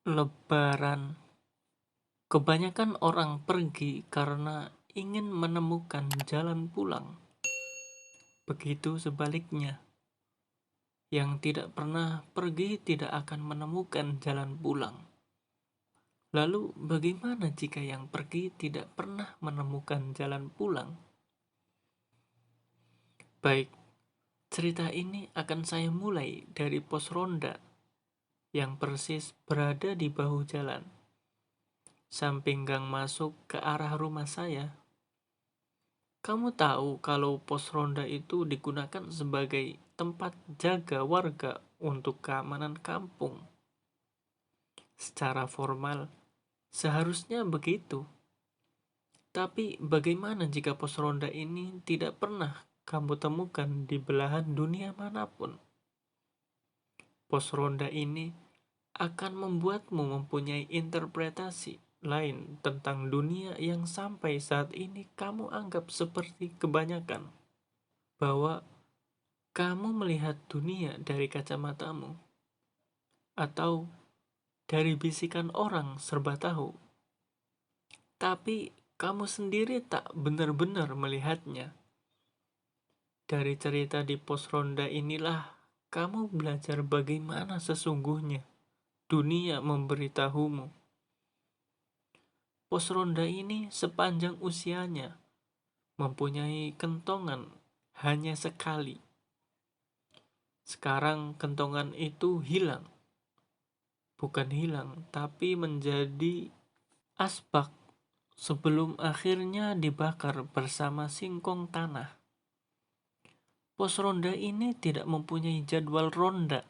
Lebaran. Kebanyakan orang pergi karena ingin menemukan jalan pulang. Begitu sebaliknya, yang tidak pernah pergi tidak akan menemukan jalan pulang. Lalu, bagaimana jika yang pergi tidak pernah menemukan jalan pulang? Baik, cerita ini akan saya mulai dari pos ronda yang persis berada di bahu jalan, samping gang masuk ke arah rumah saya. Kamu tahu kalau pos ronda itu digunakan sebagai tempat jaga warga untuk keamanan kampung. Secara formal, seharusnya begitu. Tapi bagaimana jika pos ronda ini tidak pernah kamu temukan di belahan dunia manapun? Pos ronda ini akan membuatmu mempunyai interpretasi lain tentang dunia yang sampai saat ini kamu anggap seperti kebanyakan. Bahwa kamu melihat dunia dari kacamatamu, atau dari bisikan orang serba tahu, tapi kamu sendiri tak benar-benar melihatnya. Dari cerita di pos ronda inilah kamu belajar bagaimana sesungguhnya dunia memberitahumu. Pos ronda ini sepanjang usianya mempunyai kentongan hanya sekali. Sekarang kentongan itu hilang. Bukan hilang, tapi menjadi asbak sebelum akhirnya dibakar bersama singkong tanah. Pos ronda ini tidak mempunyai jadwal ronda,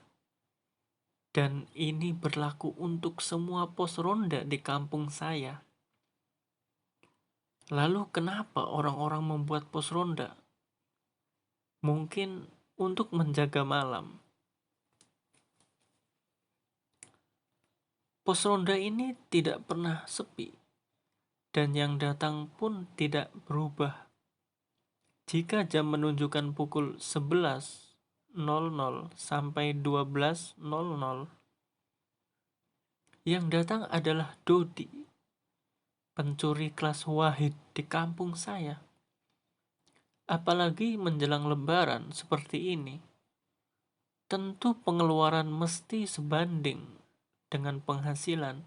dan ini berlaku untuk semua pos ronda di kampung saya. Lalu kenapa orang-orang membuat pos ronda? Mungkin untuk menjaga malam. Pos ronda ini tidak pernah sepi, dan yang datang pun tidak berubah. Jika jam menunjukkan pukul 11.00 sampai 12.00, yang datang adalah Dodi, pencuri kelas wahid di kampung saya. Apalagi menjelang lebaran seperti ini, tentu pengeluaran mesti sebanding dengan penghasilan.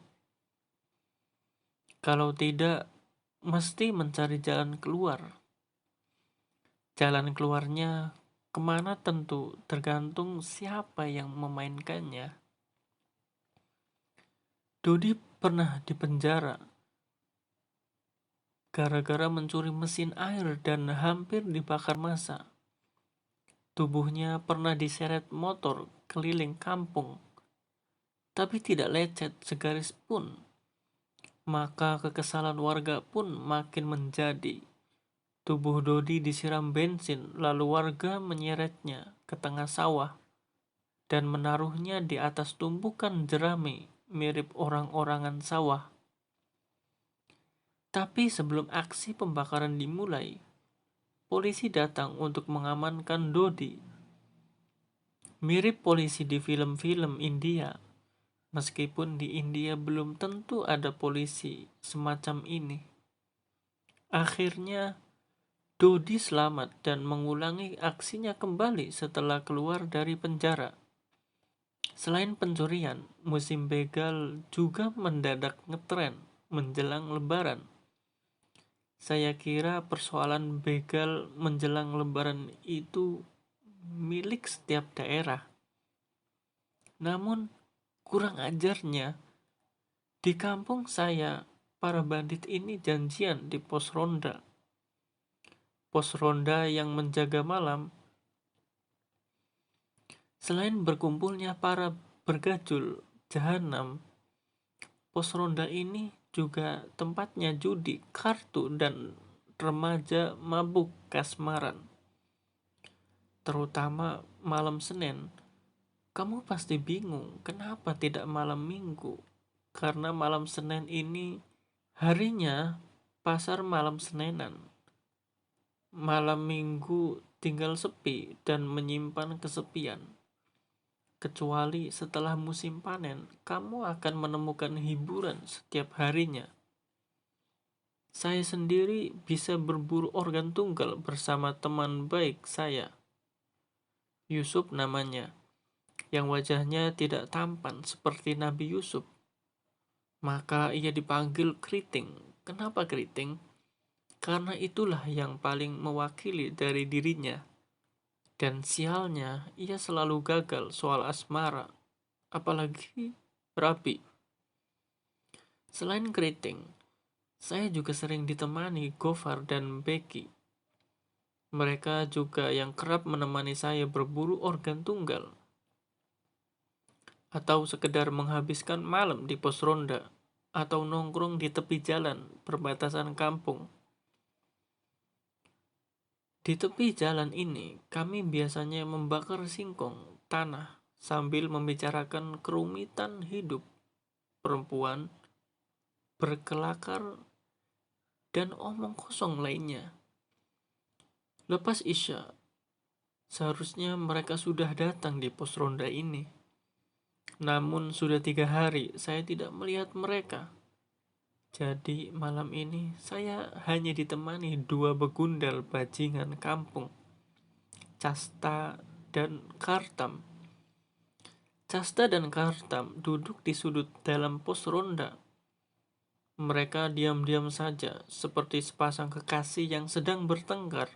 Kalau tidak, mesti mencari jalan keluar. Jalan keluarnya kemana tentu tergantung siapa yang memainkannya. Dodi pernah dipenjara gara-gara mencuri mesin air dan hampir dibakar massa. Tubuhnya pernah diseret motor keliling kampung, tapi tidak lecet segaris pun. Maka kekesalan warga pun makin menjadi. Tubuh Dodi disiram bensin, lalu warga menyeretnya ke tengah sawah dan menaruhnya di atas tumpukan jerami mirip orang-orangan sawah. Tapi sebelum aksi pembakaran dimulai, polisi datang untuk mengamankan Dodi. Mirip polisi di film-film India, meskipun di India belum tentu ada polisi semacam ini. Akhirnya, Dodi selamat dan mengulangi aksinya kembali setelah keluar dari penjara. Selain pencurian, musim begal juga mendadak ngetren menjelang lebaran. Saya kira persoalan begal menjelang lebaran itu milik setiap daerah. Namun, kurang ajarnya, di kampung saya, para bandit ini janjian di pos ronda. Pos ronda yang menjaga malam. Selain berkumpulnya para bergajul jahanam, pos ronda ini juga tempatnya judi, kartu, dan remaja mabuk kasmaran. Terutama malam Senin. Kamu pasti bingung kenapa tidak malam Minggu. Karena malam Senin ini harinya pasar malam Senenan. Malam Minggu tinggal sepi dan menyimpan kesepian. kecuali setelah musim panen, kamu akan menemukan hiburan setiap harinya. Saya sendiri bisa berburu organ tunggal bersama teman baik saya, Yusuf namanya, yang wajahnya tidak tampan seperti Nabi Yusuf. Maka ia dipanggil keriting. Kenapa keriting? Karena itulah yang paling mewakili dari dirinya. Dan sialnya, ia selalu gagal soal asmara, apalagi rapi. Selain keriting, saya juga sering ditemani Gofar dan Becky. Mereka juga yang kerap menemani saya berburu organ tunggal, atau sekedar menghabiskan malam di pos ronda, atau nongkrong di tepi jalan perbatasan kampung. Di tepi jalan ini, kami biasanya membakar singkong tanah sambil membicarakan kerumitan hidup perempuan, berkelakar, dan omong kosong lainnya. Lepas Isya, seharusnya mereka sudah datang di pos ronda ini. Namun sudah 3 hari saya tidak melihat mereka. Jadi malam ini saya hanya ditemani 2 begundal bajingan kampung, Casta dan Kartam. Casta dan Kartam duduk di sudut dalam pos ronda. Mereka diam-diam saja seperti sepasang kekasih yang sedang bertengkar.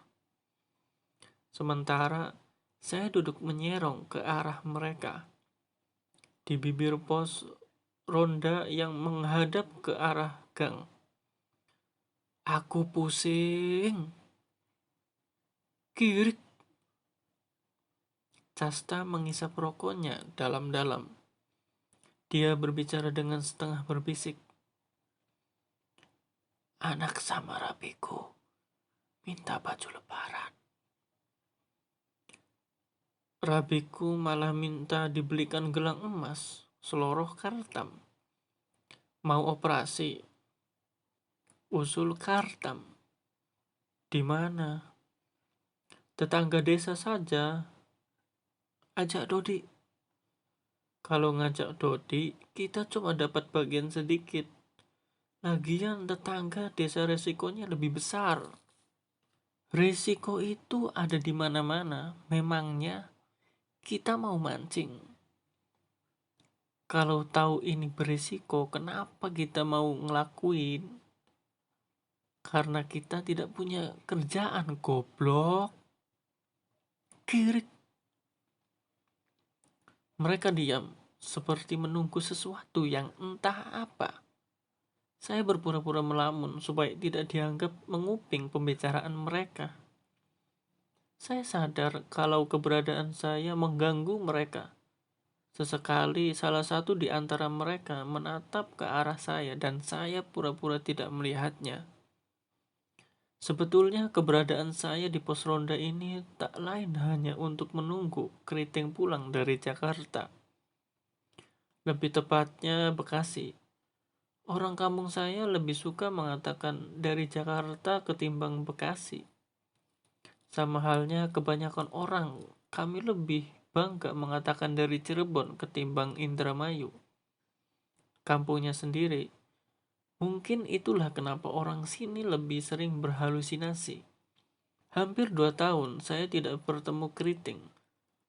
Sementara saya duduk menyerong ke arah mereka di bibir pos ronda yang menghadap ke arah gang. Aku pusing. Kirik. Casta mengisap rokoknya dalam-dalam. Dia berbicara dengan setengah berbisik. Anak sama rapiku minta baju lebaran. Rabiku malah minta dibelikan gelang emas, seloroh Kartam. Mau operasi. Usul Kartam. Di mana? Tetangga desa saja. Ajak Dodi. Kalau ngajak Dodi, kita cuma dapat bagian sedikit. Lagian tetangga desa resikonya lebih besar. Resiko itu ada di mana-mana. Memangnya kita mau mancing. Kalau tahu ini berisiko, kenapa kita mau ngelakuin? Karena kita tidak punya kerjaan, goblok. Kirik. Mereka diam, seperti menunggu sesuatu yang entah apa. Saya berpura-pura melamun supaya tidak dianggap menguping pembicaraan mereka. Saya sadar kalau keberadaan saya mengganggu mereka. Sesekali salah satu di antara mereka menatap ke arah saya dan saya pura-pura tidak melihatnya. Sebetulnya keberadaan saya di pos ronda ini tak lain hanya untuk menunggu keriting pulang dari Jakarta. Lebih tepatnya Bekasi. Orang kampung saya lebih suka mengatakan dari Jakarta ketimbang Bekasi. Sama halnya kebanyakan orang, kami lebih bangga mengatakan dari Cirebon ketimbang Indramayu, kampungnya sendiri. Mungkin itulah kenapa orang sini lebih sering berhalusinasi. Hampir 2 tahun saya tidak bertemu keriting.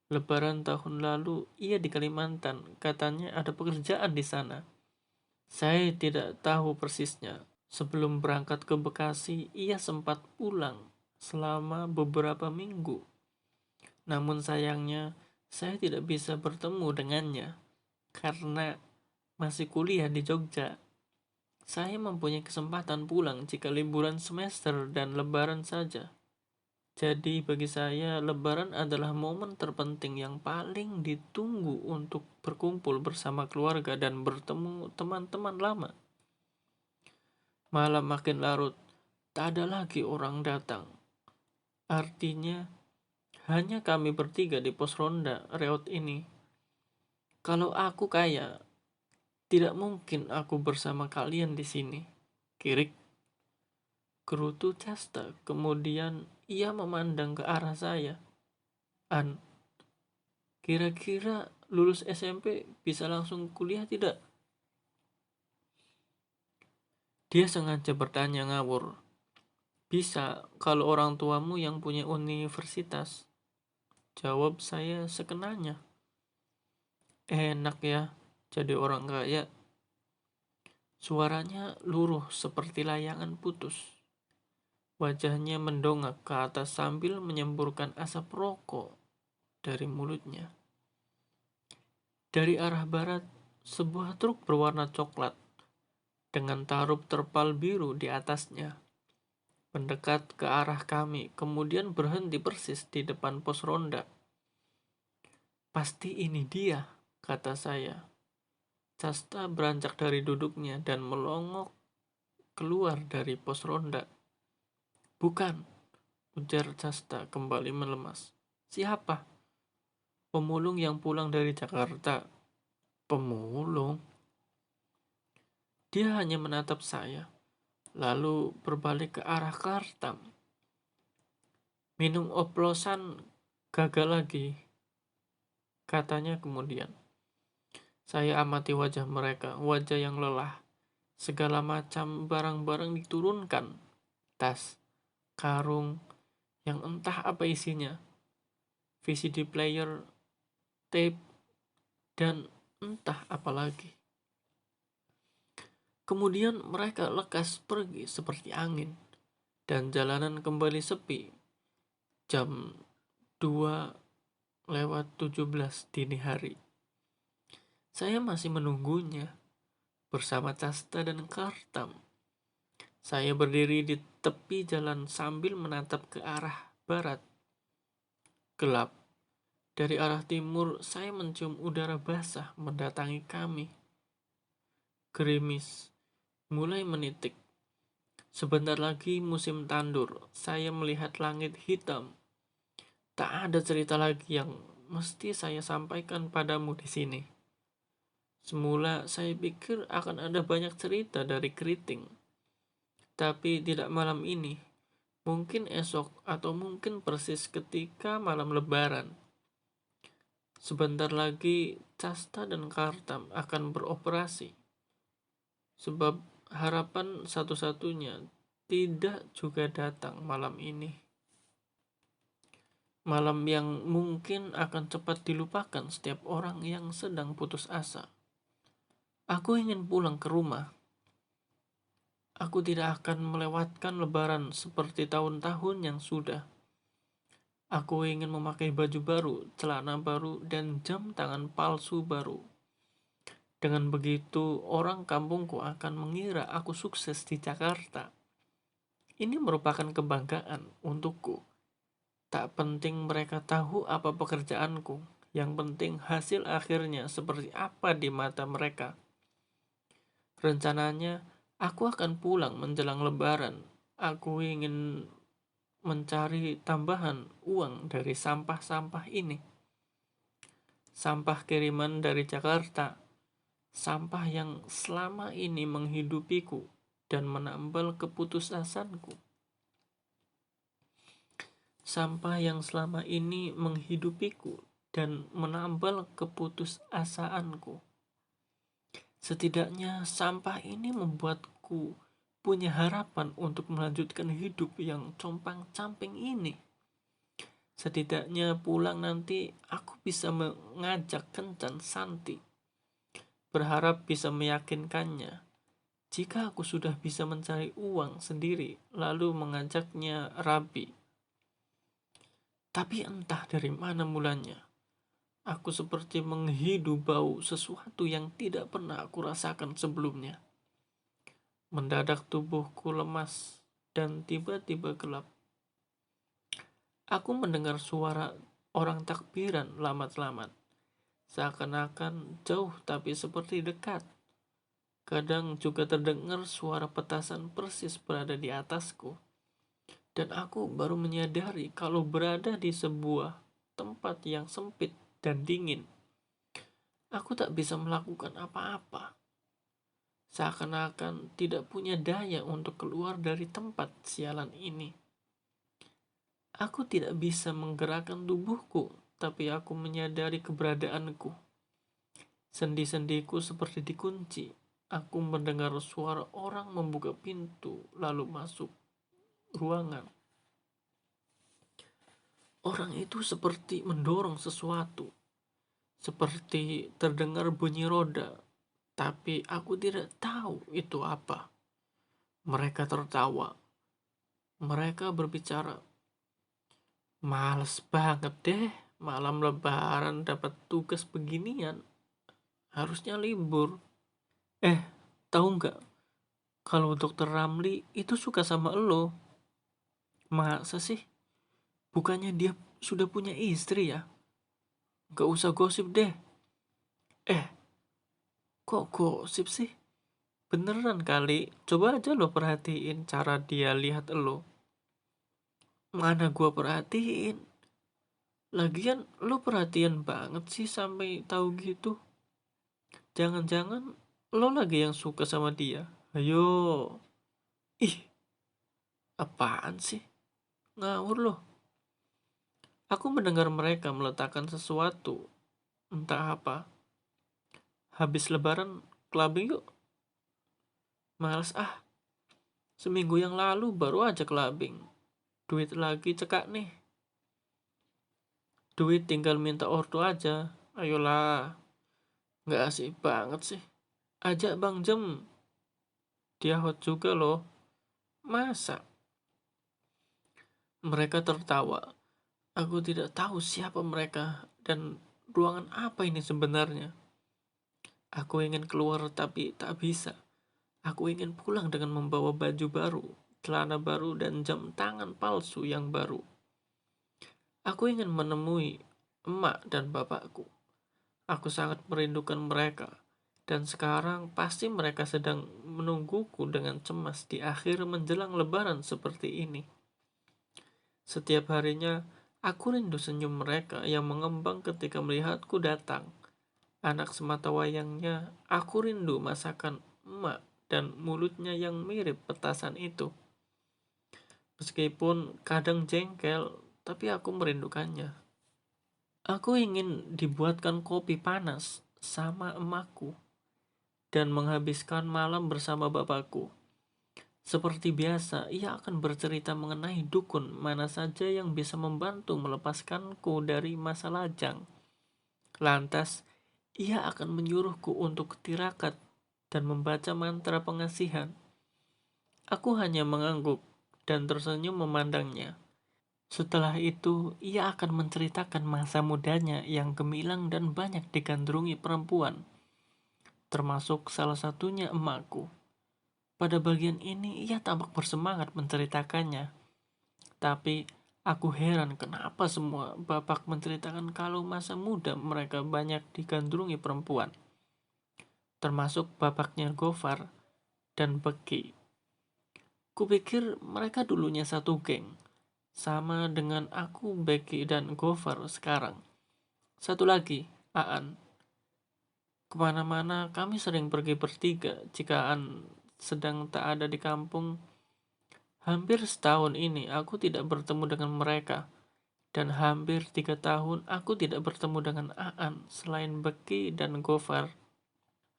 Lebaran tahun lalu ia di Kalimantan, katanya ada pekerjaan di sana. Saya tidak tahu persisnya. Sebelum berangkat ke Bekasi, ia sempat pulang selama beberapa minggu. Namun sayangnya, saya tidak bisa bertemu dengannya karena masih kuliah di Jogja. Saya mempunyai kesempatan pulang jika liburan semester dan lebaran saja. Jadi bagi saya, lebaran adalah momen terpenting yang paling ditunggu untuk berkumpul bersama keluarga dan bertemu teman-teman lama. Malam makin larut, tak ada lagi orang datang. Artinya, hanya kami bertiga di pos ronda reot ini. Kalau aku kaya, tidak mungkin aku bersama kalian di sini. Kirik. Gerutu Casta. Kemudian ia memandang ke arah saya. An, kira-kira lulus SMP bisa langsung kuliah tidak? Dia sengaja bertanya ngawur. Bisa kalau orang tuamu yang punya universitas. Jawab saya sekenanya. Enak ya jadi orang kaya. Suaranya luruh seperti layangan putus. Wajahnya mendongak ke atas sambil menyemburkan asap rokok dari mulutnya. Dari arah barat, sebuah truk berwarna coklat dengan tarup terpal biru di atasnya mendekat ke arah kami, kemudian berhenti persis di depan pos ronda. Pasti ini dia, kata saya. Casta beranjak dari duduknya dan melongok keluar dari pos ronda. Bukan, ujar Casta kembali melemas. Siapa? Pemulung yang pulang dari Jakarta. Pemulung? Dia hanya menatap saya, lalu berbalik ke arah Kartam. Minum oplosan gagal lagi, katanya kemudian. Saya amati wajah mereka, wajah yang lelah. Segala macam barang-barang diturunkan. Tas, karung, yang entah apa isinya. VCD player, tape, dan entah apa lagi. Kemudian mereka lekas pergi seperti angin. Dan jalanan kembali sepi. Jam 2:17 dini hari. Saya masih menunggunya bersama Casta dan Kartam. Saya berdiri di tepi jalan sambil menatap ke arah barat. Gelap. Dari arah timur, saya mencium udara basah mendatangi kami. Gerimis mulai menitik. Sebentar lagi musim tandur. Saya melihat langit hitam. Tak ada cerita lagi yang mesti saya sampaikan padamu di sini. Semula saya pikir akan ada banyak cerita dari keriting. Tapi tidak malam ini. Mungkin esok atau mungkin persis ketika malam lebaran. Sebentar lagi Casta dan Kartam akan beroperasi. Sebab harapan satu-satunya tidak juga datang malam ini. Malam yang mungkin akan cepat dilupakan setiap orang yang sedang putus asa. Aku ingin pulang ke rumah. Aku tidak akan melewatkan lebaran seperti tahun-tahun yang sudah. Aku ingin memakai baju baru, celana baru, dan jam tangan palsu baru. Dengan begitu, orang kampungku akan mengira aku sukses di Jakarta. Ini merupakan kebanggaan untukku. Tak penting mereka tahu apa pekerjaanku. Yang penting hasil akhirnya seperti apa di mata mereka. Rencananya, aku akan pulang menjelang lebaran. Aku ingin mencari tambahan uang dari sampah-sampah ini. Sampah kiriman dari Jakarta. Sampah yang selama ini menghidupiku dan menambal keputusasaanku. Sampah yang selama ini menghidupiku dan menambal keputusasaanku. Setidaknya sampah ini membuatku punya harapan untuk melanjutkan hidup yang compang-camping ini. Setidaknya pulang nanti aku bisa mengajak Kencan Santi. Berharap bisa meyakinkannya. Jika aku sudah bisa mencari uang sendiri, lalu mengajaknya Rabi. Tapi entah dari mana mulanya. Aku seperti menghidu bau sesuatu yang tidak pernah aku rasakan sebelumnya. Mendadak tubuhku lemas dan tiba-tiba gelap. Aku mendengar suara orang takbiran lamat-lamat. Seakan-akan jauh tapi seperti dekat. Kadang juga terdengar suara petasan persis berada di atasku. Dan aku baru menyadari kalau berada di sebuah tempat yang sempit dan dingin. Aku tak bisa melakukan apa-apa. Seakan-akan tidak punya daya untuk keluar dari tempat sialan ini. Aku tidak bisa menggerakkan tubuhku, tapi aku menyadari keberadaanku. Sendi-sendiku seperti dikunci. Aku mendengar suara orang membuka pintu lalu masuk ruangan. Orang itu seperti mendorong sesuatu, seperti terdengar bunyi roda, tapi aku tidak tahu itu apa. Mereka tertawa. Mereka berbicara, "Males banget deh, malam lebaran dapat tugas beginian. Harusnya libur." Eh, tahu nggak? Kalau dokter Ramli itu suka sama lo. Masa sih? Bukannya dia sudah punya istri ya? Gak usah gosip deh. Eh, kok gosip sih? Beneran kali, coba aja lo perhatiin cara dia lihat lo. Mana gua perhatiin? Lagian lo perhatian banget sih sampai tahu gitu. Jangan-jangan lo lagi yang suka sama dia. Ayo. Ih, apaan sih? Ngawur lo. Aku mendengar mereka meletakkan sesuatu, entah apa. Habis lebaran, clubbing yuk. Males ah, seminggu yang lalu baru aja clubbing. Duit lagi cekak nih. Duit tinggal minta ordo aja. Ayolah, nggak asik banget sih. Ajak Bang Jem, dia hot juga loh. Masa? Mereka tertawa. Aku tidak tahu siapa mereka dan ruangan apa ini sebenarnya. Aku ingin keluar tapi tak bisa. Aku ingin pulang dengan membawa baju baru, celana baru, dan jam tangan palsu yang baru. Aku ingin menemui emak dan bapakku. Aku sangat merindukan mereka. Dan sekarang pasti mereka sedang menungguku dengan cemas di akhir menjelang lebaran seperti ini. Setiap harinya, aku rindu senyum mereka yang mengembang ketika melihatku datang. Anak semata wayangnya, aku rindu masakan emak dan mulutnya yang mirip petasan itu. Meskipun kadang jengkel, tapi aku merindukannya. Aku ingin dibuatkan kopi panas sama emakku dan menghabiskan malam bersama bapakku. Seperti biasa, ia akan bercerita mengenai dukun mana saja yang bisa membantu melepaskanku dari masa lajang. Lantas, ia akan menyuruhku untuk tirakat dan membaca mantra pengasihan. Aku hanya mengangguk dan tersenyum memandangnya. Setelah itu, ia akan menceritakan masa mudanya yang gemilang dan banyak digandrungi perempuan, termasuk salah satunya emakku. Pada bagian ini, ia tampak bersemangat menceritakannya. Tapi, aku heran kenapa semua bapak menceritakan kalau masa muda mereka banyak digandrungi perempuan, termasuk bapaknya Gofar dan Beki. Kupikir mereka dulunya satu geng, sama dengan aku, Becky, dan Gofar sekarang. Satu lagi, Aan. Kemana-mana kami sering pergi bertiga jika Aan sedang tak ada di kampung. Hampir setahun ini aku tidak bertemu dengan mereka. Dan hampir 3 tahun aku tidak bertemu dengan Aan selain Becky dan Gofar.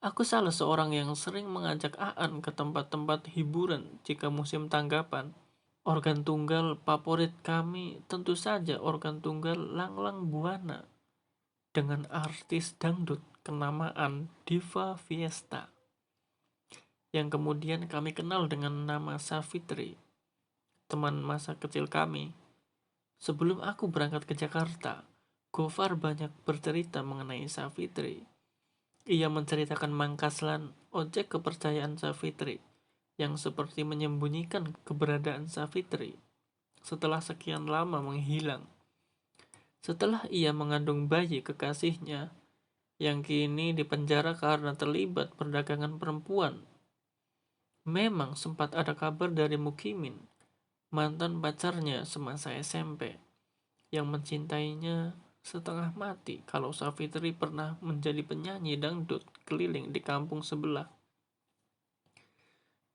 Aku salah seorang yang sering mengajak Aan ke tempat-tempat hiburan jika musim tanggapan. Organ tunggal favorit kami tentu saja organ tunggal Langlang Buana dengan artis dangdut kenamaan Diva Fiesta yang kemudian kami kenal dengan nama Savitri, teman masa kecil kami. Sebelum aku berangkat ke Jakarta, Gofar banyak bercerita mengenai Savitri. Ia menceritakan mangkaslan ojek kepercayaan Savitri yang seperti menyembunyikan keberadaan Savitri setelah sekian lama menghilang. Setelah ia mengandung bayi kekasihnya yang kini dipenjara karena terlibat perdagangan perempuan. Memang sempat ada kabar dari Mukimin, mantan pacarnya semasa SMP, yang mencintainya setengah mati kalau Savitri pernah menjadi penyanyi dangdut keliling di kampung sebelah.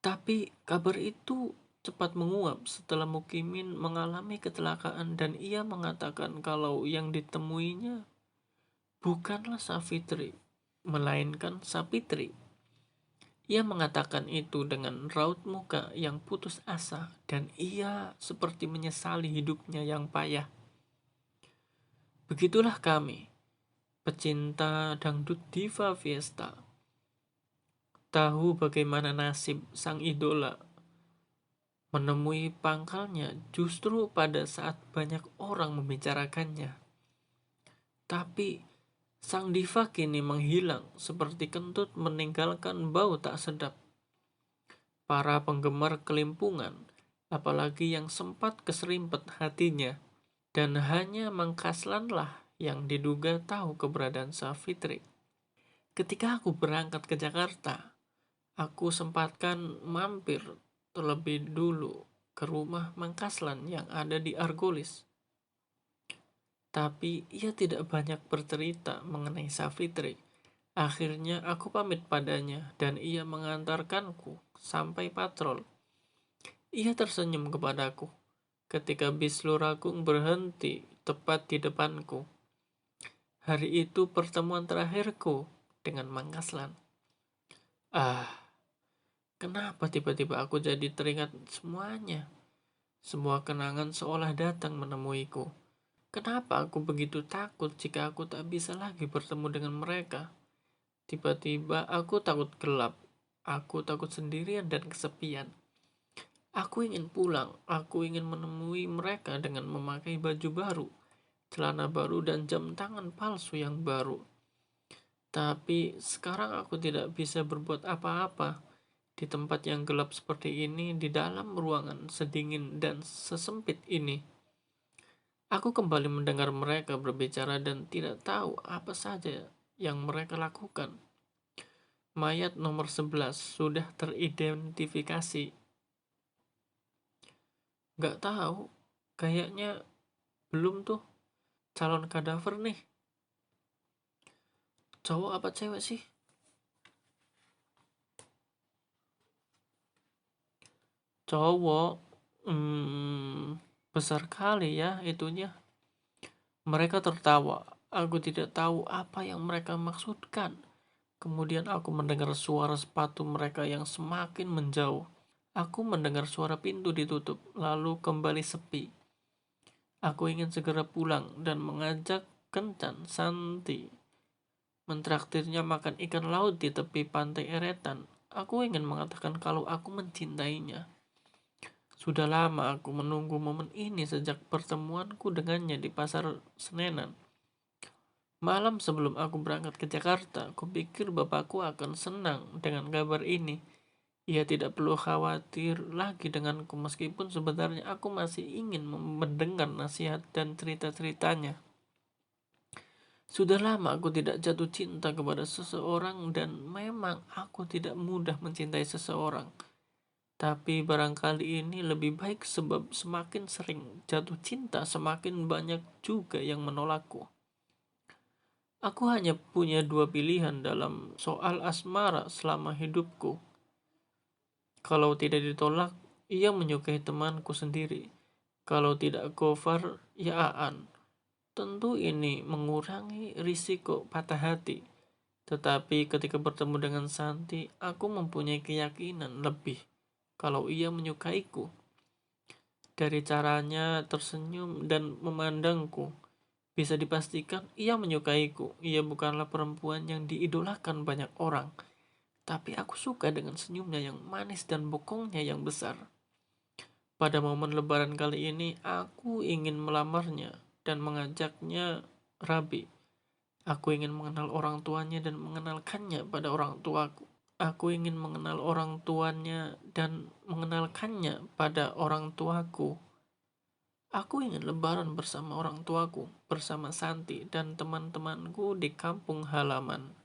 Tapi kabar itu cepat menguap setelah Mukimin mengalami kecelakaan dan ia mengatakan kalau yang ditemuinya bukanlah Savitri. melainkan Sapitri. Ia mengatakan itu dengan raut muka yang putus asa, dan ia seperti menyesali hidupnya yang payah. Begitulah kami, pecinta dangdut diva Fiesta, tahu bagaimana nasib sang idola menemui pangkalnya justru pada saat banyak orang membicarakannya. Tapi sang diva kini menghilang seperti kentut meninggalkan bau tak sedap. Para penggemar kelimpungan, apalagi yang sempat keserimpet hatinya, dan hanya Mang Kaslanlah yang diduga tahu keberadaan Savitri. Ketika aku berangkat ke Jakarta, aku sempatkan mampir terlebih dulu ke rumah Mang Kaslan yang ada di Argolis. Tapi ia tidak banyak bercerita mengenai Savitri. Akhirnya aku pamit padanya dan ia mengantarkanku sampai patrol. Ia tersenyum kepadaku ketika bis Luragung berhenti tepat di depanku. Hari itu pertemuan terakhirku dengan Mang Kaslan. Kenapa tiba-tiba aku jadi teringat semuanya? Semua kenangan seolah datang menemuiku. Kenapa aku begitu takut jika aku tak bisa lagi bertemu dengan mereka? Tiba-tiba aku takut gelap. Aku takut sendirian dan kesepian. Aku ingin pulang. Aku ingin menemui mereka dengan memakai baju baru, celana baru, dan jam tangan palsu yang baru. Tapi sekarang aku tidak bisa berbuat apa-apa. Di tempat yang gelap seperti ini, di dalam ruangan sedingin dan sesempit ini, aku kembali mendengar mereka berbicara dan tidak tahu apa saja yang mereka lakukan. Mayat nomor 11 sudah teridentifikasi. Gak tahu, kayaknya belum tuh. Calon kadaver nih. Cowok apa cewek sih? Cowok. Besar kali ya itunya. Mereka tertawa. Aku tidak tahu apa yang mereka maksudkan. Kemudian aku mendengar suara sepatu mereka yang semakin menjauh. Aku mendengar suara pintu ditutup, lalu kembali sepi. Aku ingin segera pulang dan mengajak Kencan Santi mentraktirnya makan ikan laut di tepi pantai Eretan. Aku ingin mengatakan kalau aku mencintainya. Sudah lama aku menunggu momen ini sejak pertemuanku dengannya di pasar Senenan. Malam sebelum aku berangkat ke Jakarta, kupikir bapakku akan senang dengan kabar ini. Ia tidak perlu khawatir lagi denganku meskipun sebenarnya aku masih ingin mendengar nasihat dan cerita-ceritanya. Sudah lama aku tidak jatuh cinta kepada seseorang dan memang aku tidak mudah mencintai seseorang. Tapi barangkali ini lebih baik sebab semakin sering jatuh cinta semakin banyak juga yang menolakku. Aku hanya punya dua pilihan dalam soal asmara selama hidupku. Kalau tidak ditolak, ia menyukai temanku sendiri. Kalau tidak Gofar, ya Aan. Tentu ini mengurangi risiko patah hati. Tetapi ketika bertemu dengan Santi, aku mempunyai keyakinan lebih kalau ia menyukaiku. Dari caranya tersenyum dan memandangku, bisa dipastikan ia menyukaiku. Ia bukanlah perempuan yang diidolakan banyak orang. Tapi aku suka dengan senyumnya yang manis dan bokongnya yang besar. Pada momen lebaran kali ini, aku ingin melamarnya dan mengajaknya rabi. Aku ingin mengenal orang tuanya dan mengenalkannya pada orang tuaku. Aku ingin mengenal orang tuanya dan mengenalkannya pada orang tuaku. Aku ingin lebaran bersama orang tuaku, bersama Santi dan teman-temanku di kampung halaman.